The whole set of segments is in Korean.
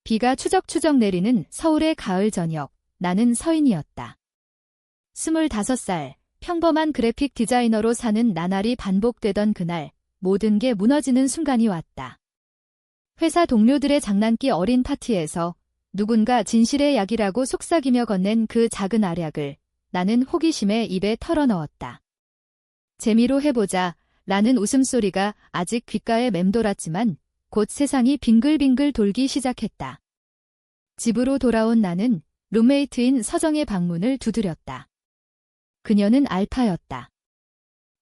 비가 추적추적 내리는 서울의 가을 저녁, 나는 서인이었다. 25살, 평범한 그래픽 디자이너로 사는 나날이 반복되던 그날, 모든 게 무너지는 순간이 왔다. 회사 동료들의 장난기 어린 파티에서 누군가 진실의 약이라고 속삭이며 건넨 그 작은 알약을 나는 호기심에 입에 털어넣었다. 재미로 해보자 라는 웃음소리가 아직 귓가에 맴돌았지만 곧 세상이 빙글빙글 돌기 시작했다. 집으로 돌아온 나는 룸메이트인 서정의 방문을 두드렸다. 그녀는 알파였다.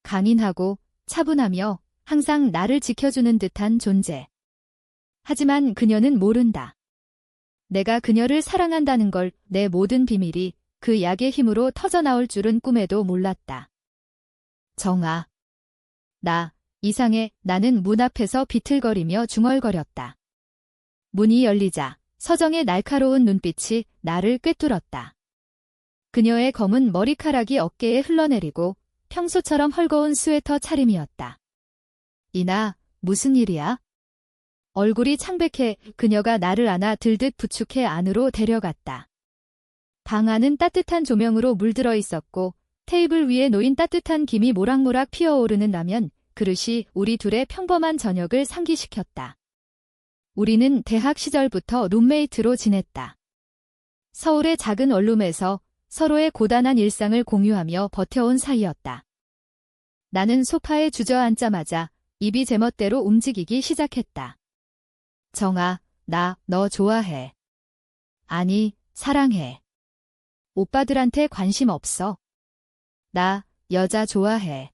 강인하고 차분하며 항상 나를 지켜주는 듯한 존재. 하지만 그녀는 모른다. 내가 그녀를 사랑한다는 걸, 내 모든 비밀이 그 약의 힘으로 터져나올 줄은 꿈에도 몰랐다. 정아. 나, 이상해. 나는 문 앞에서 비틀거리며 중얼거렸다. 문이 열리자 서정의 날카로운 눈빛이 나를 꿰뚫었다. 그녀의 검은 머리카락이 어깨에 흘러내리고 평소처럼 헐거운 스웨터 차림이었다. 이나, 무슨 일이야? 얼굴이 창백해 그녀가 나를 안아 들듯 부축해 안으로 데려갔다. 방 안은 따뜻한 조명으로 물들어 있었고 테이블 위에 놓인 따뜻한 김이 모락모락 피어오르는 라면 그릇이 우리 둘의 평범한 저녁을 상기시켰다. 우리는 대학 시절부터 룸메이트로 지냈다. 서울의 작은 원룸에서 서로의 고단한 일상을 공유하며 버텨온 사이였다. 나는 소파에 주저앉자마자 입이 제멋대로 움직이기 시작했다. 정아, 나 너 좋아해. 아니, 사랑해. 오빠들한테 관심 없어. 나 여자 좋아해.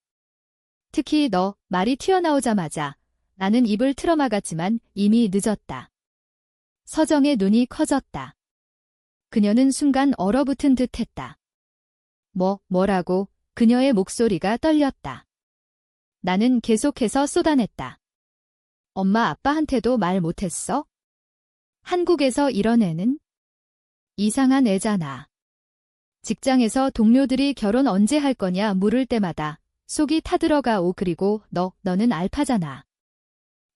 특히 너. 말이 튀어나오자마자 나는 입을 틀어막았지만 이미 늦었다. 서정의 눈이 커졌다. 그녀는 순간 얼어붙은 듯 했다. 뭐라고? 그녀의 목소리가 떨렸다. 나는 계속해서 쏟아냈다. 엄마 아빠한테도 말 못했어? 한국에서 이런 애는? 이상한 애잖아. 직장에서 동료들이 결혼 언제 할 거냐 물을 때마다 속이 타들어가오. 그리고 너는 알파잖아.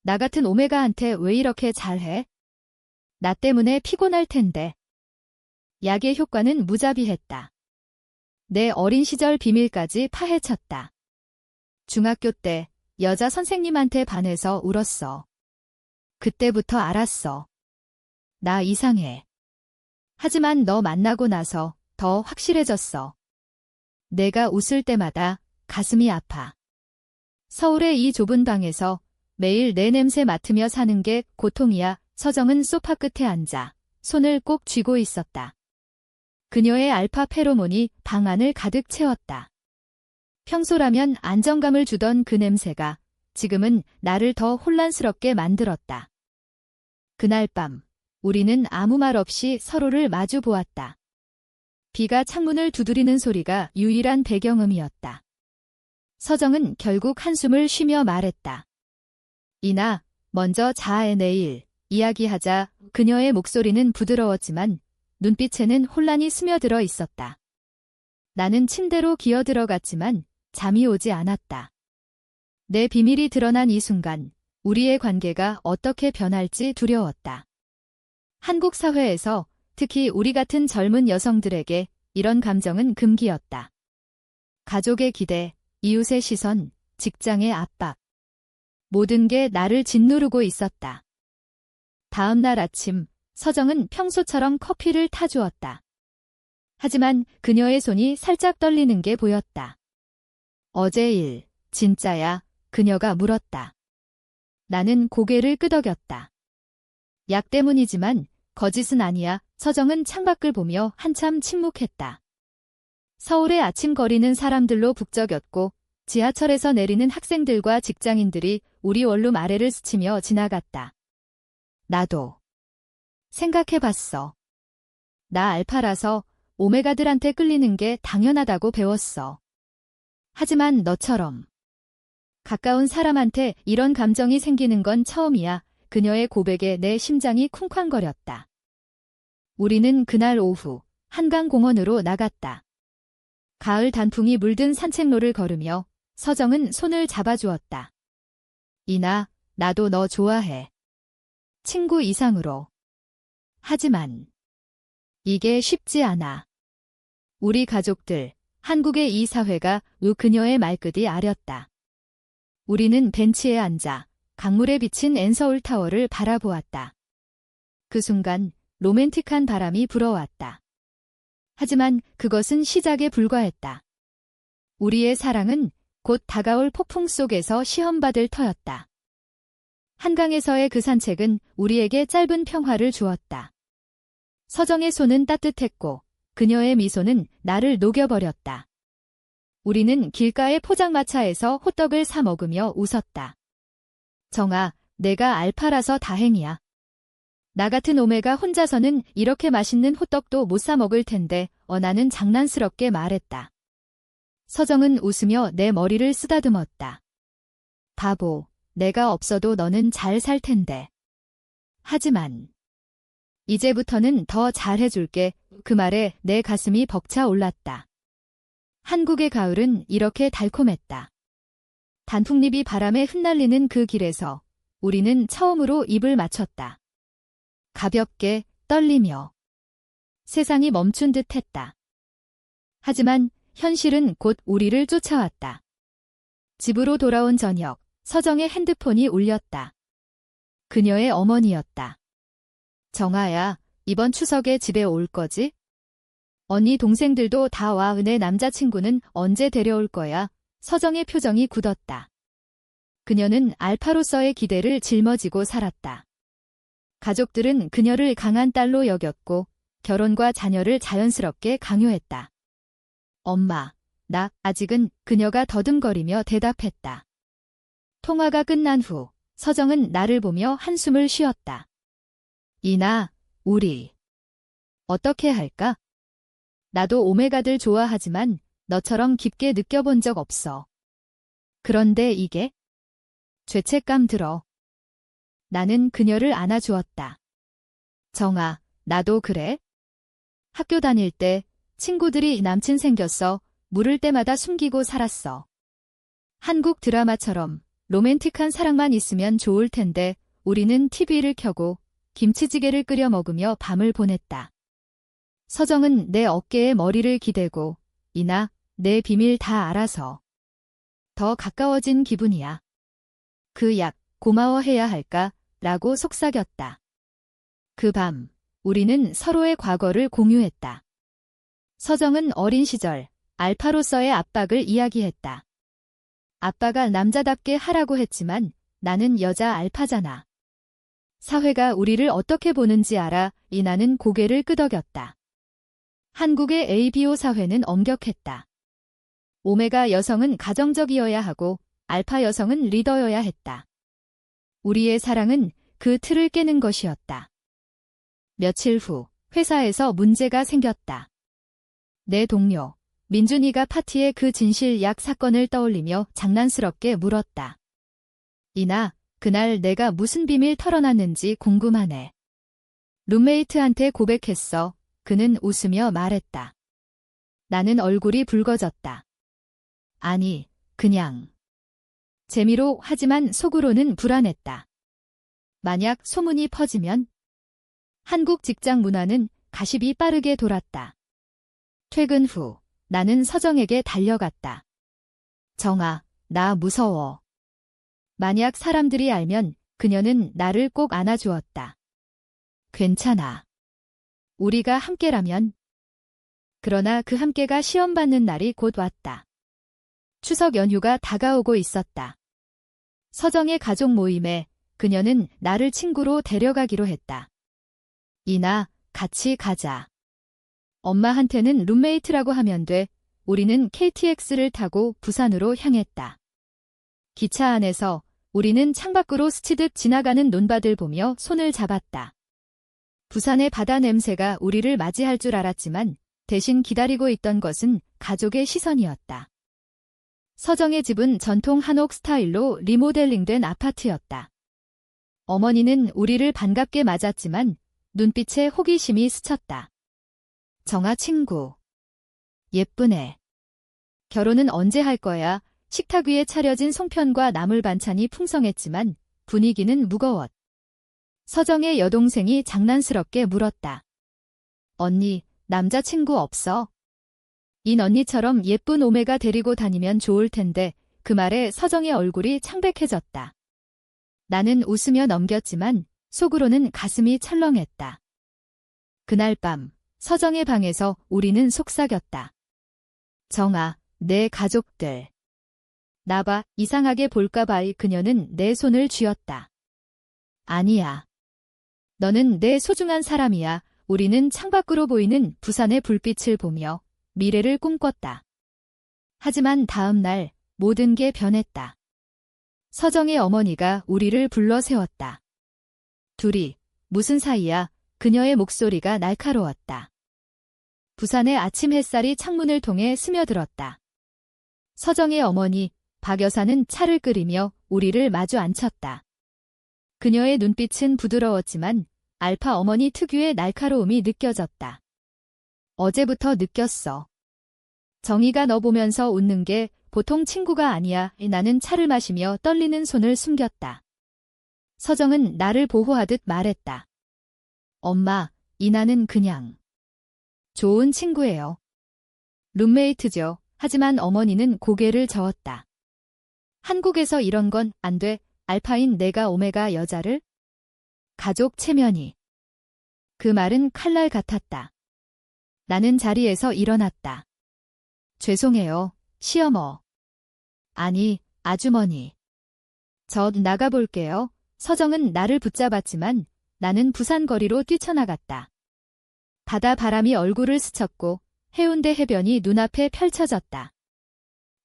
나 같은 오메가한테 왜 이렇게 잘해? 나 때문에 피곤할 텐데. 약의 효과는 무자비했다. 내 어린 시절 비밀까지 파헤쳤다. 중학교 때 여자 선생님한테 반해서 울었어. 그때부터 알았어. 나 이상해. 하지만 너 만나고 나서 더 확실해졌어. 내가 웃을 때마다 가슴이 아파. 서울의 이 좁은 방에서 매일 내 냄새 맡으며 사는 게 고통이야. 서정은 소파 끝에 앉아 손을 꼭 쥐고 있었다. 그녀의 알파 페로몬이 방 안을 가득 채웠다. 평소라면 안정감을 주던 그 냄새가 지금은 나를 더 혼란스럽게 만들었다. 그날 밤, 우리는 아무 말 없이 서로를 마주 보았다. 비가 창문을 두드리는 소리가 유일한 배경음이었다. 서정은 결국 한숨을 쉬며 말했다. 이나, 먼저 자해. 내일 이야기하자. 그녀의 목소리는 부드러웠지만 눈빛에는 혼란이 스며들어 있었다. 나는 침대로 기어들어갔지만 잠이 오지 않았다. 내 비밀이 드러난 이 순간 우리의 관계가 어떻게 변할지 두려웠다. 한국 사회에서 특히 우리 같은 젊은 여성들에게 이런 감정은 금기였다. 가족의 기대, 이웃의 시선, 직장의 압박. 모든 게 나를 짓누르고 있었다. 다음 날 아침, 서정은 평소처럼 커피를 타주었다. 하지만 그녀의 손이 살짝 떨리는 게 보였다. 어제 일, 진짜야? 그녀가 물었다. 나는 고개를 끄덕였다. 약 때문이지만 거짓은 아니야. 서정은 창밖을 보며 한참 침묵했다. 서울의 아침 거리는 사람들로 북적였고 지하철에서 내리는 학생들과 직장인들이 우리 원룸 아래를 스치며 지나갔다. 나도 생각해봤어. 나 알파라서 오메가들한테 끌리는 게 당연하다고 배웠어. 하지만 너처럼 가까운 사람한테 이런 감정이 생기는 건 처음이야. 그녀의 고백에 내 심장이 쿵쾅거렸다. 우리는 그날 오후 한강공원으로 나갔다. 가을 단풍이 물든 산책로를 걸으며 서정은 손을 잡아주었다. 이나, 나도 너 좋아해. 친구 이상으로. 하지만 이게 쉽지 않아. 우리 가족들, 한국의 이 사회가 그녀의 말끝이 아렸다. 우리는 벤치에 앉아 강물에 비친 엔서울타워를 바라보았다. 그 순간 로맨틱한 바람이 불어왔다. 하지만 그것은 시작에 불과했다. 우리의 사랑은 곧 다가올 폭풍 속에서 시험받을 터였다. 한강에서의 그 산책은 우리에게 짧은 평화를 주었다. 서정의 손은 따뜻했고 그녀의 미소는 나를 녹여버렸다. 우리는 길가의 포장마차에서 호떡을 사 먹으며 웃었다. 정아, 내가 알파라서 다행이야. 나 같은 오메가 혼자서는 이렇게 맛있는 호떡도 못 사 먹을 텐데, 나는 장난스럽게 말했다. 서정은 웃으며 내 머리를 쓰다듬었다. 바보, 내가 없어도 너는 잘 살 텐데. 하지만 이제부터는 더 잘해줄게. 그 말에 내 가슴이 벅차 올랐다. 한국의 가을은 이렇게 달콤했다. 단풍잎이 바람에 흩날리는 그 길에서 우리는 처음으로 입을 맞췄다. 가볍게 떨리며 세상이 멈춘 듯 했다. 하지만 현실은 곧 우리를 쫓아왔다. 집으로 돌아온 저녁, 서정의 핸드폰이 울렸다. 그녀의 어머니였다. 정아야, 이번 추석에 집에 올 거지? 언니 동생들도 다 와. 내 남자친구는 언제 데려올 거야? 서정의 표정이 굳었다. 그녀는 알파로서의 기대를 짊어지고 살았다. 가족들은 그녀를 강한 딸로 여겼고 결혼과 자녀를 자연스럽게 강요했다. 엄마, 나 아직은 그녀가 더듬거리며 대답했다. 통화가 끝난 후 서정은 나를 보며 한숨을 쉬었다. 이나, 우리 어떻게 할까? 나도 오메가들 좋아하지만 너처럼 깊게 느껴본 적 없어. 그런데 이게? 죄책감 들어. 나는 그녀를 안아주었다. 정아, 나도 그래? 학교 다닐 때 친구들이 남친 생겼어. 물을 때마다 숨기고 살았어. 한국 드라마처럼 로맨틱한 사랑만 있으면 좋을 텐데 우리는 TV를 켜고 김치찌개를 끓여 먹으며 밤을 보냈다. 서정은 내 어깨에 머리를 기대고 이나 내 비밀 다 알아서 더 가까워진 기분이야. 그 약 고마워해야 할까? 라고 속삭였다. 그 밤 우리는 서로의 과거를 공유했다. 서정은 어린 시절 알파로서의 압박을 이야기했다. 아빠가 남자답게 하라고 했지만 나는 여자 알파잖아. 사회가 우리를 어떻게 보는지 알아? 이나는 고개를 끄덕였다. 한국의 ABO 사회는 엄격했다. 오메가 여성은 가정적이어야 하고 알파 여성은 리더여야 했다. 우리의 사랑은 그 틀을 깨는 것이었다. 며칠 후 회사에서 문제가 생겼다. 내 동료 민준이가 파티에 그 진실약 사건을 떠올리며 장난스럽게 물었다. 이나, 그날 내가 무슨 비밀 털어놨는지 궁금하네. 룸메이트한테 고백했어. 그는 웃으며 말했다. 나는 얼굴이 붉어졌다. 아니, 그냥 재미로. 하지만 속으로는 불안했다. 만약 소문이 퍼지면? 한국 직장 문화는 가십이 빠르게 돌았다. 퇴근 후 나는 서정에게 달려갔다. 정아, 나 무서워. 만약 사람들이 알면 그녀는 나를 꼭 안아주었다. 괜찮아. 우리가 함께라면. 그러나 그 함께가 시험받는 날이 곧 왔다. 추석 연휴가 다가오고 있었다. 서정의 가족 모임에 그녀는 나를 친구로 데려가기로 했다. 이나, 같이 가자. 엄마한테는 룸메이트라고 하면 돼. 우리는 KTX를 타고 부산으로 향했다. 기차 안에서 우리는 창밖으로 스치듯 지나가는 논밭을 보며 손을 잡았다. 부산의 바다 냄새가 우리를 맞이할 줄 알았지만 대신 기다리고 있던 것은 가족의 시선이었다. 서정의 집은 전통 한옥 스타일로 리모델링된 아파트였다. 어머니는 우리를 반갑게 맞았지만 눈빛에 호기심이 스쳤다. 정아 친구. 예쁘네. 결혼은 언제 할 거야? 식탁 위에 차려진 송편과 나물 반찬이 풍성했지만 분위기는 무거웠다. 서정의 여동생이 장난스럽게 물었다. 언니, 남자친구 없어? 인 언니처럼 예쁜 오메가 데리고 다니면 좋을 텐데 그 말에 서정의 얼굴이 창백해졌다. 나는 웃으며 넘겼지만 속으로는 가슴이 철렁했다. 그날 밤 서정의 방에서 우리는 속삭였다. 정아, 내 가족들. 나봐, 이상하게 볼까봐 그녀는 내 손을 쥐었다. 아니야. 너는 내 소중한 사람이야. 우리는 창밖으로 보이는 부산의 불빛을 보며 미래를 꿈꿨다. 하지만 다음 날 모든 게 변했다. 서정의 어머니가 우리를 불러 세웠다. 둘이 무슨 사이야? 그녀의 목소리가 날카로웠다. 부산의 아침 햇살이 창문을 통해 스며들었다. 서정의 어머니 박 여사는 차를 끓이며 우리를 마주 앉혔다. 그녀의 눈빛은 부드러웠지만 알파 어머니 특유의 날카로움이 느껴졌다. 어제부터 느꼈어. 정희가 너 보면서 웃는 게 보통 친구가 아니야. 나는 차를 마시며 떨리는 손을 숨겼다. 서정은 나를 보호하듯 말했다. 엄마, 이나는 그냥 좋은 친구예요. 룸메이트죠. 하지만 어머니는 고개를 저었다. 한국에서 이런 건 안 돼. 알파인 내가 오메가 여자를? 가족 체면이. 그 말은 칼날 같았다. 나는 자리에서 일어났다. 죄송해요, 시어머. 아니, 아주머니. 저 나가볼게요. 서정은 나를 붙잡았지만 나는 부산 거리로 뛰쳐나갔다. 바다 바람이 얼굴을 스쳤고 해운대 해변이 눈앞에 펼쳐졌다.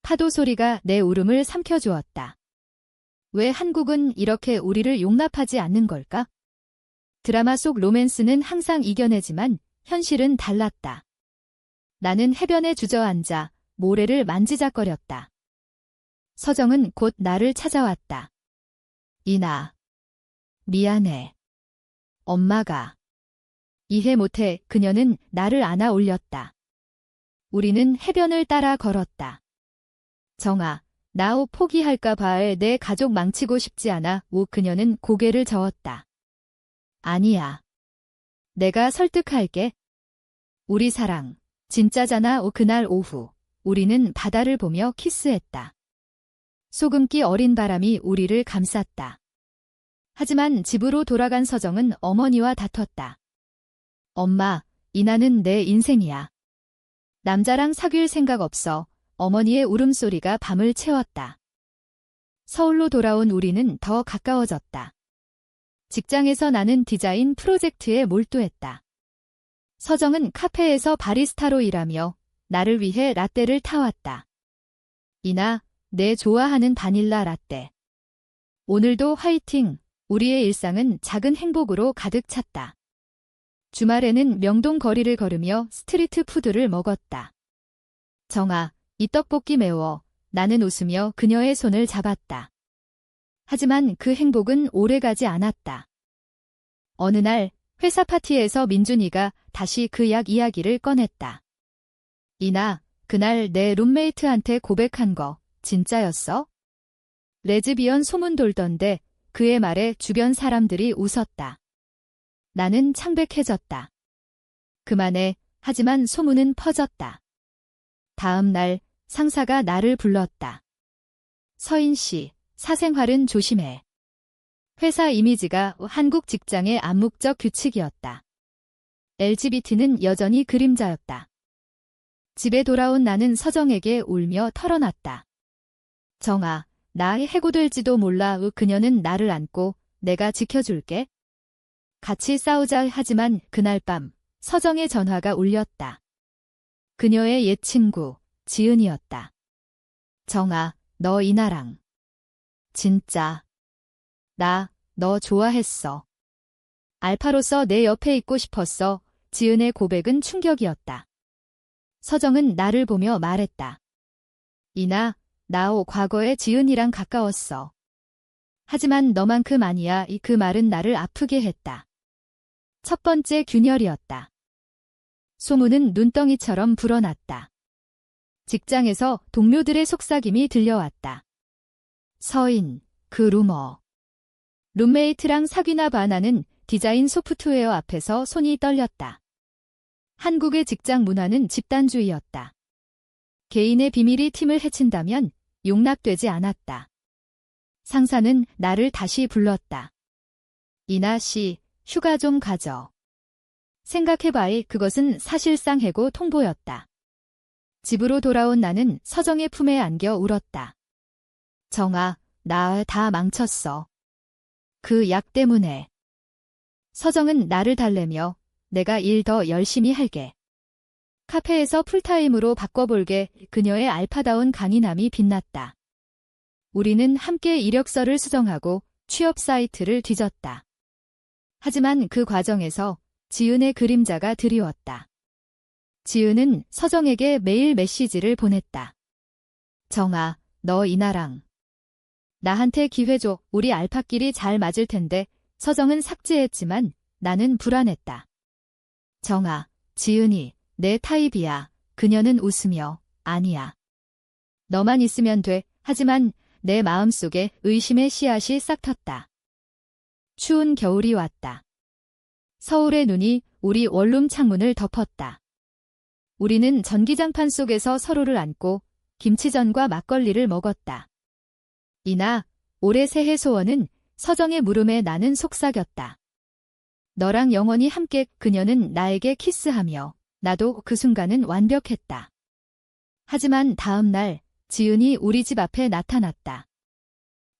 파도 소리가 내 울음을 삼켜주었다. 왜 한국은 이렇게 우리를 용납하지 않는 걸까? 드라마 속 로맨스는 항상 이겨내지만 현실은 달랐다. 나는 해변에 주저앉아 모래를 만지작거렸다. 서정은 곧 나를 찾아왔다. 이나. 미안해. 엄마가. 이해 못해. 그녀는 나를 안아 올렸다. 우리는 해변을 따라 걸었다. 정아, 나 옷 포기할까 봐. 내 가족 망치고 싶지 않아. 그녀는 고개를 저었다. 아니야. 내가 설득할게. 우리 사랑, 진짜잖아. 그날 오후, 우리는 바다를 보며 키스했다. 소금기 어린 바람이 우리를 감쌌다. 하지만 집으로 돌아간 서정은 어머니와 다퉜다. 엄마, 이나는 내 인생이야. 남자랑 사귈 생각 없어. 어머니의 울음소리가 밤을 채웠다. 서울로 돌아온 우리는 더 가까워졌다. 직장에서 나는 디자인 프로젝트에 몰두했다. 서정은 카페에서 바리스타로 일하며 나를 위해 라떼를 타왔다. 이나, 내 좋아하는 바닐라 라떼. 오늘도 화이팅! 우리의 일상은 작은 행복으로 가득 찼다. 주말에는 명동 거리를 걸으며 스트리트 푸드를 먹었다. 정아, 이 떡볶이 매워. 나는 웃으며 그녀의 손을 잡았다. 하지만 그 행복은 오래가지 않았다. 어느 날 회사 파티에서 민준이가 다시 그 약 이야기를 꺼냈다. 이나, 그날 내 룸메이트한테 고백한 거 진짜였어? 레즈비언 소문 돌던데 그의 말에 주변 사람들이 웃었다. 나는 창백해졌다. 그만해. 하지만 소문은 퍼졌다. 다음 날 상사가 나를 불렀다. 서인 씨, 사생활은 조심해. 회사 이미지가 한국 직장의 암묵적 규칙이었다. LGBT는 여전히 그림자였다. 집에 돌아온 나는 서정에게 울며 털어놨다. 정아, 나 해고될지도 몰라. 그녀는 나를 안고 내가 지켜줄게. 같이 싸우자. 하지만 그날 밤 서정의 전화가 울렸다. 그녀의 옛 친구 지은이었다. 정아, 너 이나랑 진짜 나 너 좋아했어. 알파로서 내 옆에 있고 싶었어. 지은의 고백은 충격이었다. 서정은 나를 보며 말했다. 이나, 나 과거에 지은이랑 가까웠어. 하지만 너만큼 아니야. 그 말은 나를 아프게 했다. 첫 번째 균열이었다. 소문은 눈덩이처럼 불어났다. 직장에서 동료들의 속삭임이 들려왔다. 서인, 그 루머. 룸메이트랑 사귀나 봐. 나는 디자인 소프트웨어 앞에서 손이 떨렸다. 한국의 직장 문화는 집단주의였다. 개인의 비밀이 팀을 해친다면 용납되지 않았다. 상사는 나를 다시 불렀다. 이나 씨, 휴가 좀 가져. 생각해봐이 그것은 사실상 해고 통보였다. 집으로 돌아온 나는 서정의 품에 안겨 울었다. 정아, 나 다 망쳤어. 그 약 때문에. 서정은 나를 달래며 내가 일 더 열심히 할게. 카페에서 풀타임으로 바꿔볼게. 그녀의 알파다운 강인함이 빛났다. 우리는 함께 이력서를 수정하고 취업 사이트를 뒤졌다. 하지만 그 과정에서 지은의 그림자가 드리웠다. 지은은 서정에게 매일 메시지를 보냈다. 정아, 너 이나랑 나한테 기회 줘. 우리 알파끼리 잘 맞을 텐데. 서정은 삭제했지만 나는 불안했다. 정아, 지은이 내 타입이야. 그녀는 웃으며 아니야. 너만 있으면 돼. 하지만 내 마음속에 의심의 씨앗이 싹 텄다. 추운 겨울이 왔다. 서울의 눈이 우리 원룸 창문을 덮었다. 우리는 전기장판 속에서 서로를 안고 김치전과 막걸리를 먹었다. 이나, 올해 새해 소원은 서정의 물음에 나는 속삭였다. 너랑 영원히 함께. 그녀는 나에게 키스하며 나도 그 순간은 완벽했다. 하지만 다음 날 지은이 우리 집 앞에 나타났다.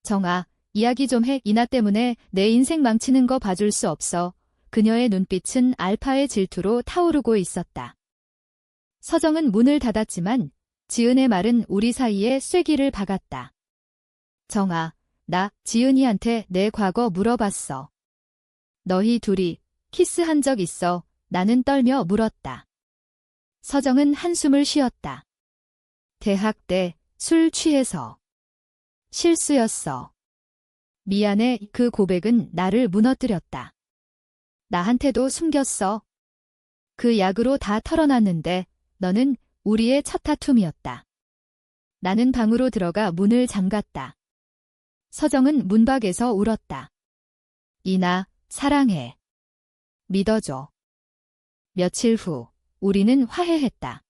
정아, 이야기 좀 해. 이나 때문에 내 인생 망치는 거 봐줄 수 없어. 그녀의 눈빛은 알파의 질투로 타오르고 있었다. 서정은 문을 닫았지만 지은의 말은 우리 사이에 쐐기를 박았다. 정아, 나 지은이한테 내 과거 물어봤어. 너희 둘이 키스한 적 있어? 나는 떨며 물었다. 서정은 한숨을 쉬었다. 대학 때 술 취해서. 실수였어. 미안해. 그 고백은 나를 무너뜨렸다. 나한테도 숨겼어. 그 약으로 다 털어놨는데 너는 우리의 첫 다툼이었다. 나는 방으로 들어가 문을 잠갔다. 서정은 문밖에서 울었다. 이나, 사랑해. 믿어줘. 며칠 후 우리는 화해했다.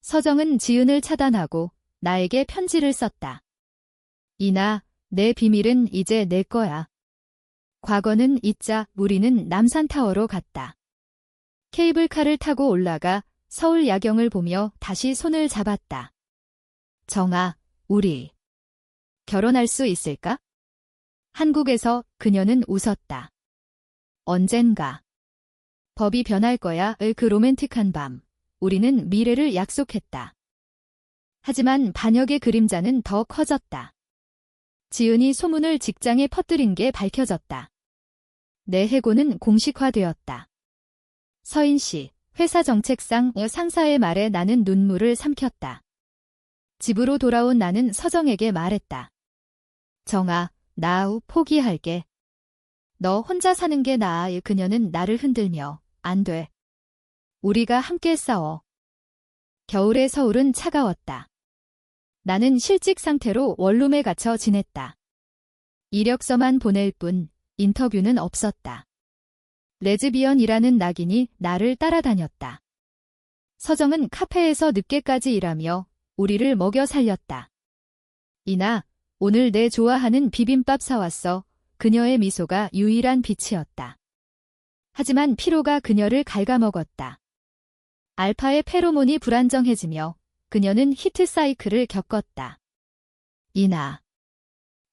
서정은 지은을 차단하고 나에게 편지를 썼다. 이나, 내 비밀은 이제 내 거야. 과거는 잊자. 우리는 남산타워로 갔다. 케이블카를 타고 올라가 서울 야경을 보며 다시 손을 잡았다. 정아, 우리 결혼할 수 있을까? 한국에서 그녀는 웃었다. 언젠가. 법이 변할 거야. 그 로맨틱한 밤. 우리는 미래를 약속했다. 하지만 반역의 그림자는 더 커졌다. 지은이 소문을 직장에 퍼뜨린 게 밝혀졌다. 내 해고는 공식화되었다. 서인 씨, 회사 정책상 상사의 말에 나는 눈물을 삼켰다. 집으로 돌아온 나는 서정에게 말했다. 정아, 나 포기할게. 너 혼자 사는 게 나아. 그녀는 나를 흔들며 안 돼. 우리가 함께 싸워. 겨울의 서울은 차가웠다. 나는 실직 상태로 원룸에 갇혀 지냈다. 이력서만 보낼 뿐 인터뷰는 없었다. 레즈비언이라는 낙인이 나를 따라다녔다. 서정은 카페에서 늦게까지 일하며 우리를 먹여 살렸다. 이나, 오늘 내 좋아하는 비빔밥 사왔어. 그녀의 미소가 유일한 빛이었다. 하지만 피로가 그녀를 갉아먹었다. 알파의 페로몬이 불안정해지며 그녀는 히트 사이클을 겪었다. 이나.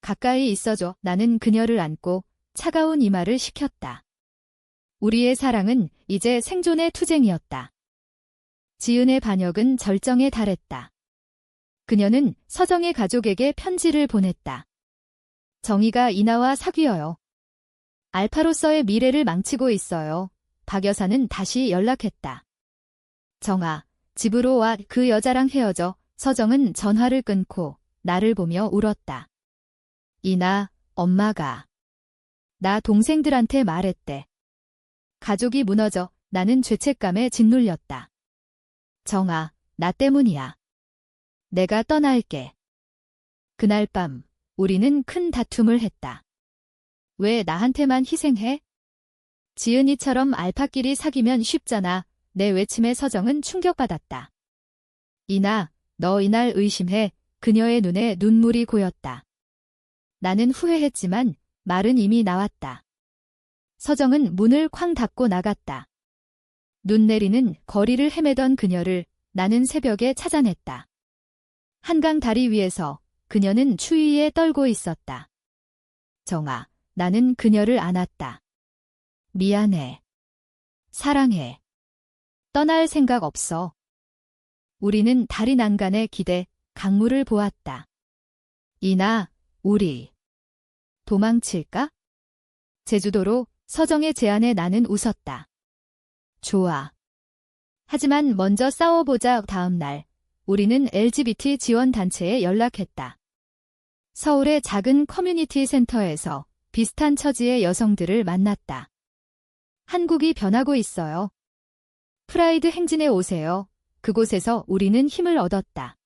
가까이 있어줘. 나는 그녀를 안고 차가운 이마를 식혔다. 우리의 사랑은 이제 생존의 투쟁이었다. 지은의 반역은 절정에 달했다. 그녀는 서정의 가족에게 편지를 보냈다. 정의가 이나와 사귀어요. 알파로서의 미래를 망치고 있어요. 박 여사는 다시 연락했다. 정아, 집으로 와. 그 여자랑 헤어져. 서정은 전화를 끊고 나를 보며 울었다. 이나, 엄마가. 나 동생들한테 말했대. 가족이 무너져. 나는 죄책감에 짓눌렸다. 정아, 나 때문이야. 내가 떠날게. 그날 밤 우리는 큰 다툼을 했다. 왜 나한테만 희생해? 지은이처럼 알파끼리 사귀면 쉽잖아. 내 외침에 서정은 충격받았다. 이나, 너 이날 의심해. 그녀의 눈에 눈물이 고였다. 나는 후회했지만 말은 이미 나왔다. 서정은 문을 쾅 닫고 나갔다. 눈 내리는 거리를 헤매던 그녀를 나는 새벽에 찾아냈다. 한강 다리 위에서 그녀는 추위에 떨고 있었다. 정아, 나는 그녀를 안았다. 미안해. 사랑해. 떠날 생각 없어. 우리는 다리 난간에 기대 강물을 보았다. 이나, 우리 도망칠까? 제주도로 서정의 제안에 나는 웃었다. 좋아. 하지만 먼저 싸워보자. 다음 날, 우리는 LGBT 지원단체에 연락했다. 서울의 작은 커뮤니티 센터에서 비슷한 처지의 여성들을 만났다. 한국이 변하고 있어요. 프라이드 행진에 오세요. 그곳에서 우리는 힘을 얻었다.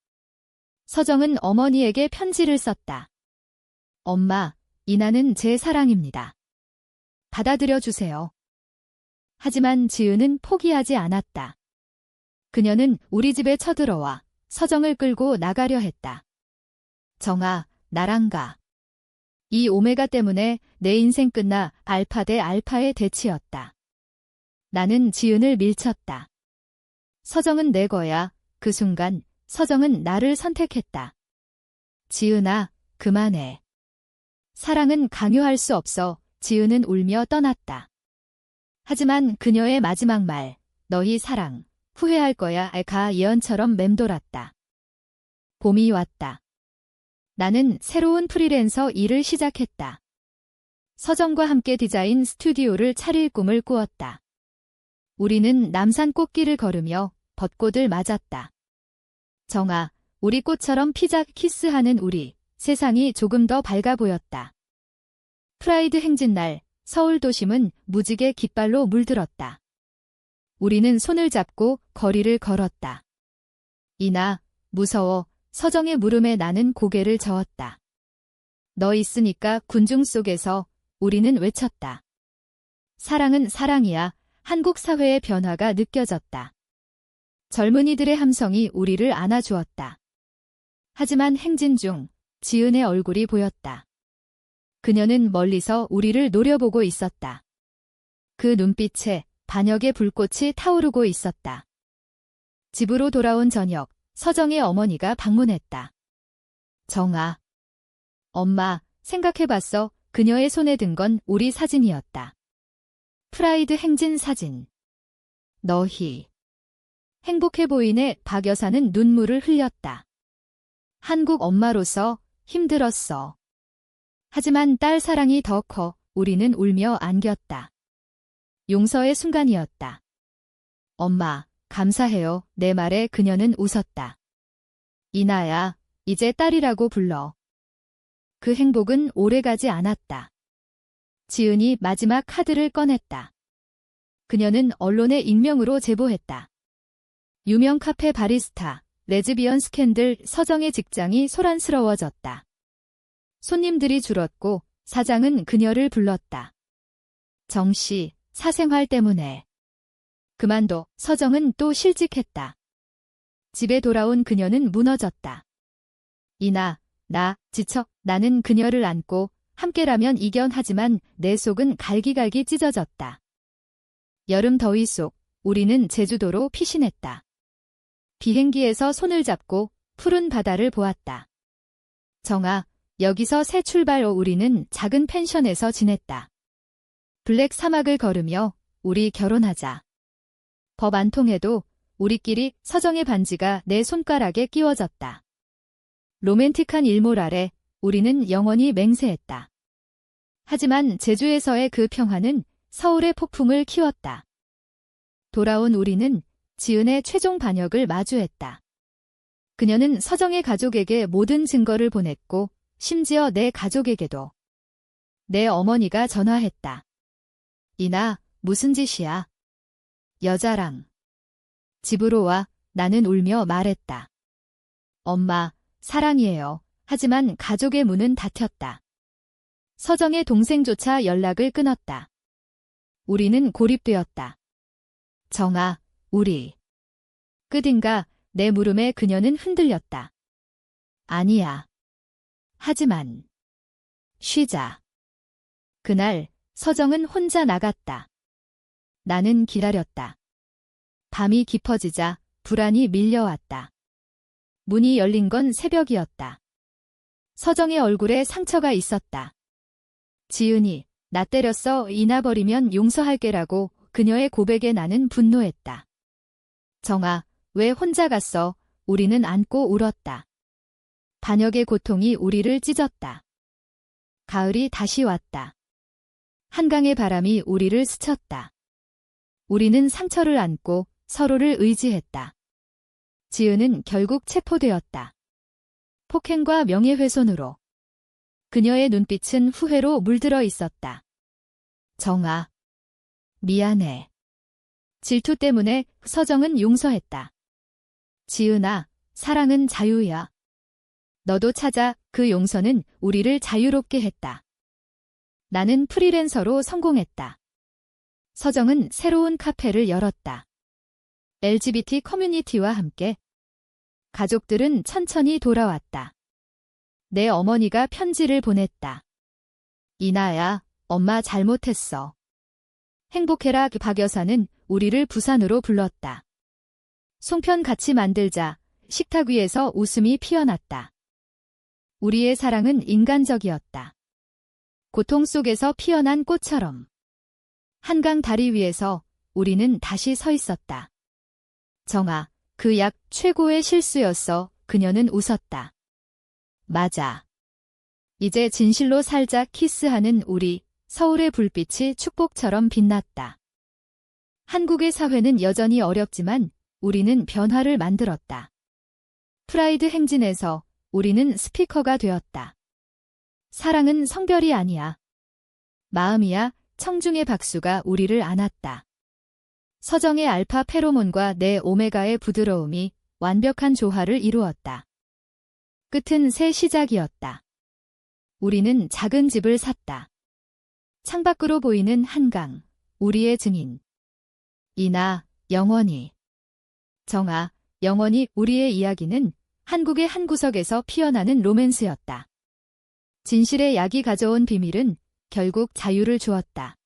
서정은 어머니에게 편지를 썼다. 엄마, 이나는 제 사랑입니다. 받아들여 주세요. 하지만 지은은 포기하지 않았다. 그녀는 우리 집에 쳐들어와 서정을 끌고 나가려 했다. 정아, 나랑 가. 이 오메가 때문에 내 인생 끝나. 알파 대 알파의 대치였다. 나는 지은을 밀쳤다. 서정은 내 거야. 그 순간 서정은 나를 선택했다. 지은아, 그만해. 사랑은 강요할 수 없어. 지은은 울며 떠났다. 하지만 그녀의 마지막 말, 너희 사랑, 후회할 거야. 가 예언처럼 맴돌았다. 봄이 왔다. 나는 새로운 프리랜서 일을 시작했다. 서정과 함께 디자인 스튜디오를 차릴 꿈을 꾸었다. 우리는 남산 꽃길을 걸으며 벚꽃을 맞았다. 정아, 우리 꽃처럼 피자 키스하는 우리, 세상이 조금 더 밝아 보였다. 프라이드 행진날, 서울 도심은 무지개 깃발로 물들었다. 우리는 손을 잡고 거리를 걸었다. 이나, 무서워. 서정의 물음에 나는 고개를 저었다. 너 있으니까. 군중 속에서 우리는 외쳤다. 사랑은 사랑이야. 한국 사회의 변화가 느껴졌다. 젊은이들의 함성이 우리를 안아주었다. 하지만 행진 중 지은의 얼굴이 보였다. 그녀는 멀리서 우리를 노려보고 있었다. 그 눈빛에 반역의 불꽃이 타오르고 있었다. 집으로 돌아온 저녁, 서정의 어머니가 방문했다. 정아. 엄마, 생각해봤어. 그녀의 손에 든 건 우리 사진이었다. 프라이드 행진 사진. 너희. 행복해 보이네. 박 여사는 눈물을 흘렸다. 한국 엄마로서 힘들었어. 하지만 딸 사랑이 더 커. 우리는 울며 안겼다. 용서의 순간이었다. 엄마, 감사해요. 내 말에 그녀는 웃었다. 이나야, 이제 딸이라고 불러. 그 행복은 오래가지 않았다. 지은이 마지막 카드를 꺼냈다. 그녀는 언론에 익명으로 제보했다. 유명 카페 바리스타, 레즈비언 스캔들. 서정의 직장이 소란스러워졌다. 손님들이 줄었고 사장은 그녀를 불렀다. 정씨, 사생활 때문에. 그만둬. 서정은 또 실직했다. 집에 돌아온 그녀는 무너졌다. 이나, 나, 지쳐. 나는 그녀를 안고 함께라면 이견하지만 내 속은 갈기갈기 찢어졌다. 여름 더위 속 우리는 제주도로 피신했다. 비행기에서 손을 잡고 푸른 바다를 보았다. 정아, 여기서 새 출발. 우리는 작은 펜션에서 지냈다. 블랙 사막을 걸으며 우리 결혼하자. 법 안 통해도 우리끼리. 서정의 반지가 내 손가락에 끼워졌다. 로맨틱한 일몰 아래 우리는 영원히 맹세했다. 하지만 제주에서의 그 평화는 서울의 폭풍을 키웠다. 돌아온 우리는 지은의 최종 반역을 마주했다. 그녀는 서정의 가족에게 모든 증거를 보냈고 심지어 내 가족에게도. 내 어머니가 전화했다. 이나, 무슨 짓이야? 여자랑. 집으로 와. 나는 울며 말했다. 엄마, 사랑이에요. 하지만 가족의 문은 닫혔다. 서정의 동생조차 연락을 끊었다. 우리는 고립되었다. 정아, 우리. 끝인가 내 물음에 그녀는 흔들렸다. 아니야. 하지만. 쉬자. 그날 서정은 혼자 나갔다. 나는 기다렸다. 밤이 깊어지자 불안이 밀려왔다. 문이 열린 건 새벽이었다. 서정의 얼굴에 상처가 있었다. 지은이, 나 때렸어. 잊어버리면 용서할게라고 그녀의 고백에 나는 분노했다. 정아, 왜 혼자 갔어? 우리는 안고 울었다. 반역의 고통이 우리를 찢었다. 가을이 다시 왔다. 한강의 바람이 우리를 스쳤다. 우리는 상처를 안고 서로를 의지했다. 지은은 결국 체포되었다. 폭행과 명예훼손으로. 그녀의 눈빛은 후회로 물들어 있었다. 정아. 미안해. 질투 때문에 서정은 용서했다. 지은아, 사랑은 자유야. 너도 찾아. 그 용서는 우리를 자유롭게 했다. 나는 프리랜서로 성공했다. 서정은 새로운 카페를 열었다. LGBT 커뮤니티와 함께. 가족들은 천천히 돌아왔다. 내 어머니가 편지를 보냈다. 이나야, 엄마 잘못했어. 행복해라. 박 여사는 우리를 부산으로 불렀다. 송편 같이 만들자. 식탁 위에서 웃음이 피어났다. 우리의 사랑은 인간적이었다. 고통 속에서 피어난 꽃처럼. 한강 다리 위에서 우리는 다시 서 있었다. 정아, 그 약 최고의 실수였어. 그녀는 웃었다. 맞아. 이제 진실로 살자. 키스하는 우리. 서울의 불빛이 축복처럼 빛났다. 한국의 사회는 여전히 어렵지만 우리는 변화를 만들었다. 프라이드 행진에서 우리는 스피커가 되었다. 사랑은 성별이 아니야. 마음이야. 청중의 박수가 우리를 안았다. 서정의 알파 페로몬과 내 오메가의 부드러움이 완벽한 조화를 이루었다. 끝은 새 시작이었다. 우리는 작은 집을 샀다. 창밖으로 보이는 한강, 우리의 증인. 이나, 영원히. 정아, 영원히. 우리의 이야기는 한국의 한 구석에서 피어나는 로맨스였다. 진실의 약이 가져온 비밀은 결국 자유를 주었다.